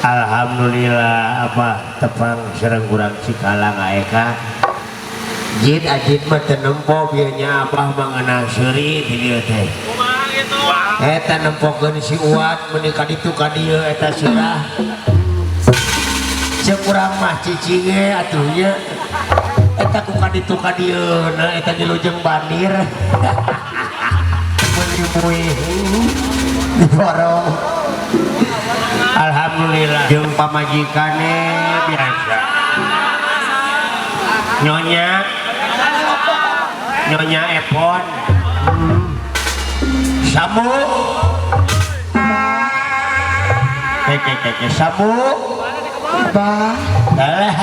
Alhamdulillah apa tepang serang kurang cikalang aeka jid ajid mah tenempo bianya apa mengenang seri di dieu teh eta nempokeun si Uat menikah ditu ka dieu eta sirah ceuk urang mah cicinge atuh nya eta ku ka ditu ka dieu na eta di Lujeng Bandir meuli-muli di warung. Alhamdulillah jeung pamajikane biasa nyonya Epon Samu Samu Abah alah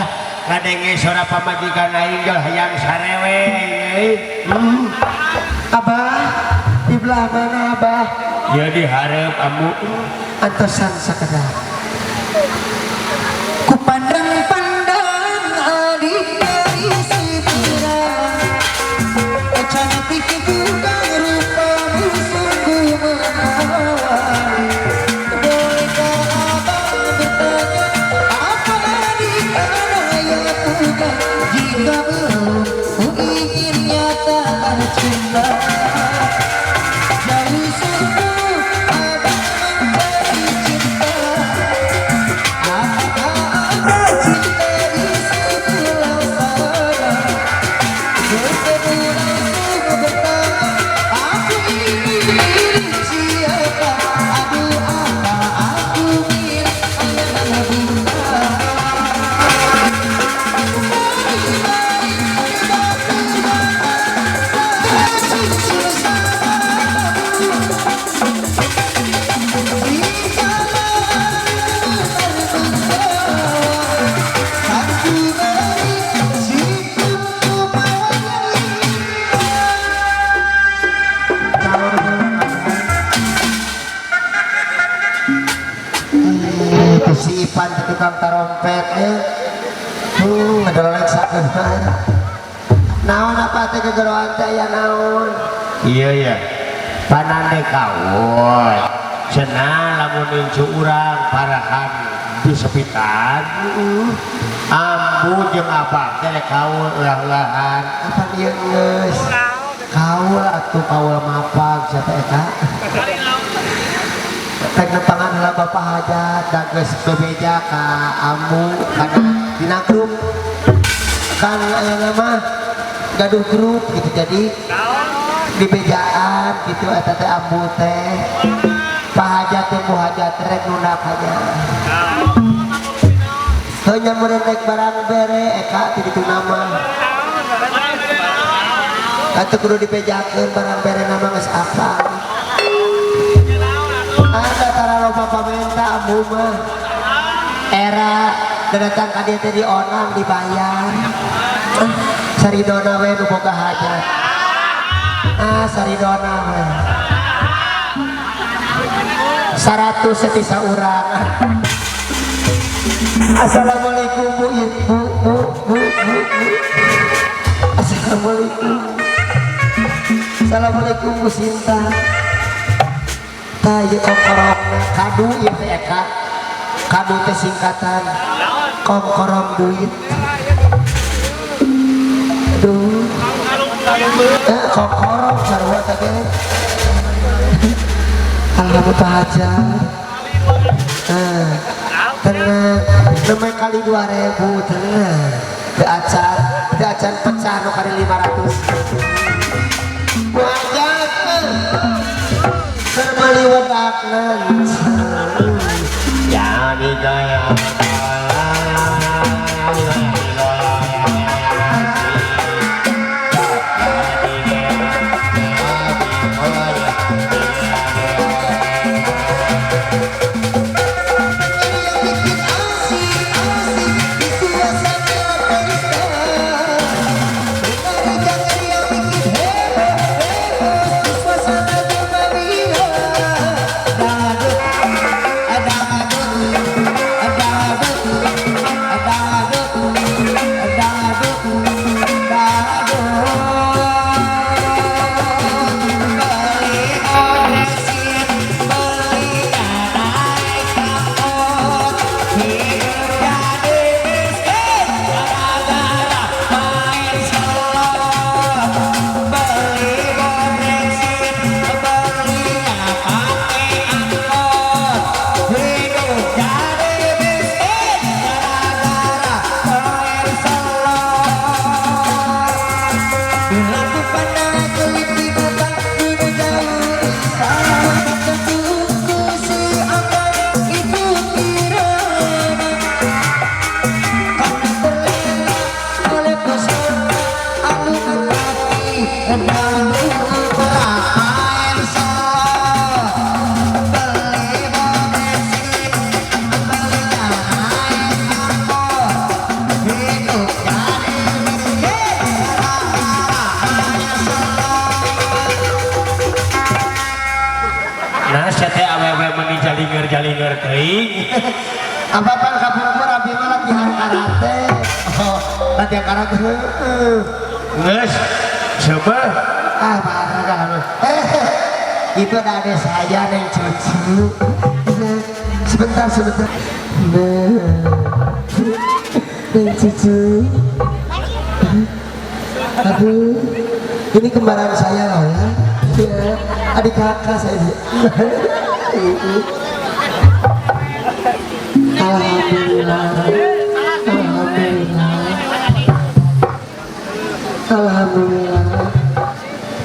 ngadenge suara pamajikan aing geus hayang sarewe Abah di belah mana Abah? Ya di hareup amu Antosan sakedar ku pandang-pandang adik dari sepira cantik juga rupamu sungguh menawan bolehkah Abah bertanya apa dikaya punya jika belum ku ingin nyatakan cinta jauh sungguh sipan tukang tarompetnya ngedelek sakeun naon apa teh kegeroan teh ya naon iya ya panande kawon cenah lamun incu urang parahan tapi sepitan ambu jeung abah teh kaul ulah-ulahan apa dia geus kaul atuh kaul mapag siapa eta tek nepangan heula bapak hajat da geus bebeja ka ambu kana dina grup kan aya mah gaduh grup gitu jadi di bejaan gitu eta teh ambu teh pak hajat teh bu hajat rek nundak aja hanya merenek barang bere eka di ditu nama atuh kudu dipejakeun barang bere nama geus apa ada tara loba pamenta ambu mah era datang ka dieu teh dionang dibayar saridona we nu boga hajat saridona we 100 setisa urang assalamualaikum bu ibu bu assalamualaikum assalamualaikum bu Sinta tah ieu kongkorong kadu ieu teh eka kadu teh singkatan kongkorong duit aduh kongkorong sarua teh alhamdulillah aja tenang nemai kali 2000 tenang di acan pecah no kali 500 wajah termali wadaknan ya digaya jalinger teuing apa-apa kapur-kapur abi mah latihan karate latihan karate geus coba marah itu ada saya neng cucu sebentar neng cucu aduh ini kembaran saya loh ya adik kakak saya Alhamdulillah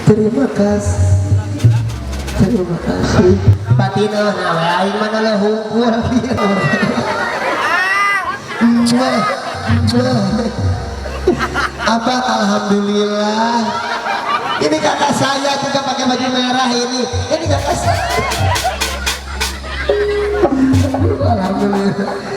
terima kasih Patino nah aing mana le hungkul apa alhamdulillah ini kakak saya juga pakai baju merah ini kakak saya alhamdulillah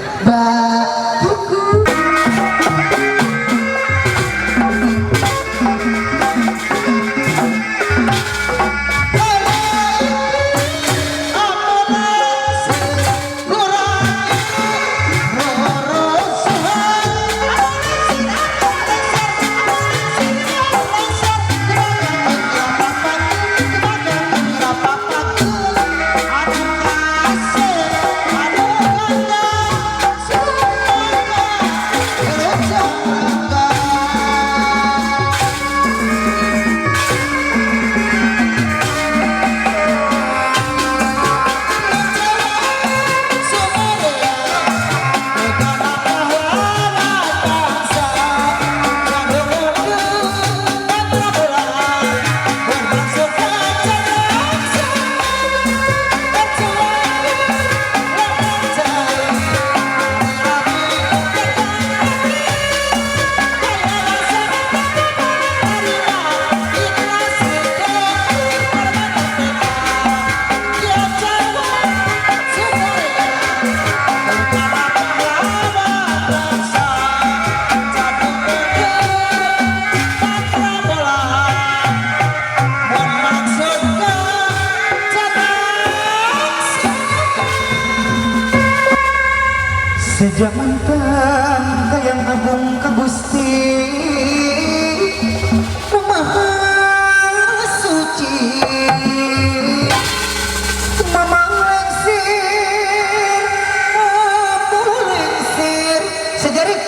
sejerik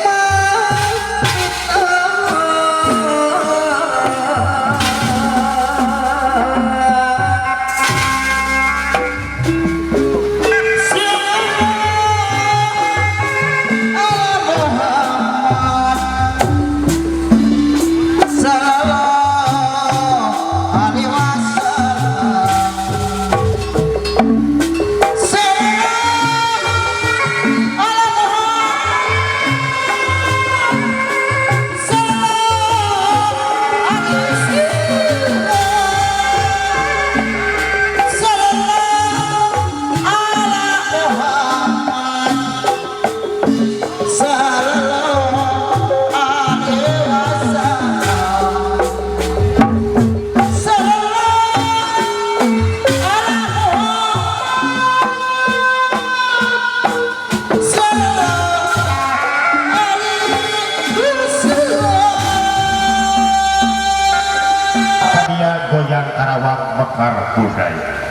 Goyang Karawang Mekar Budaya.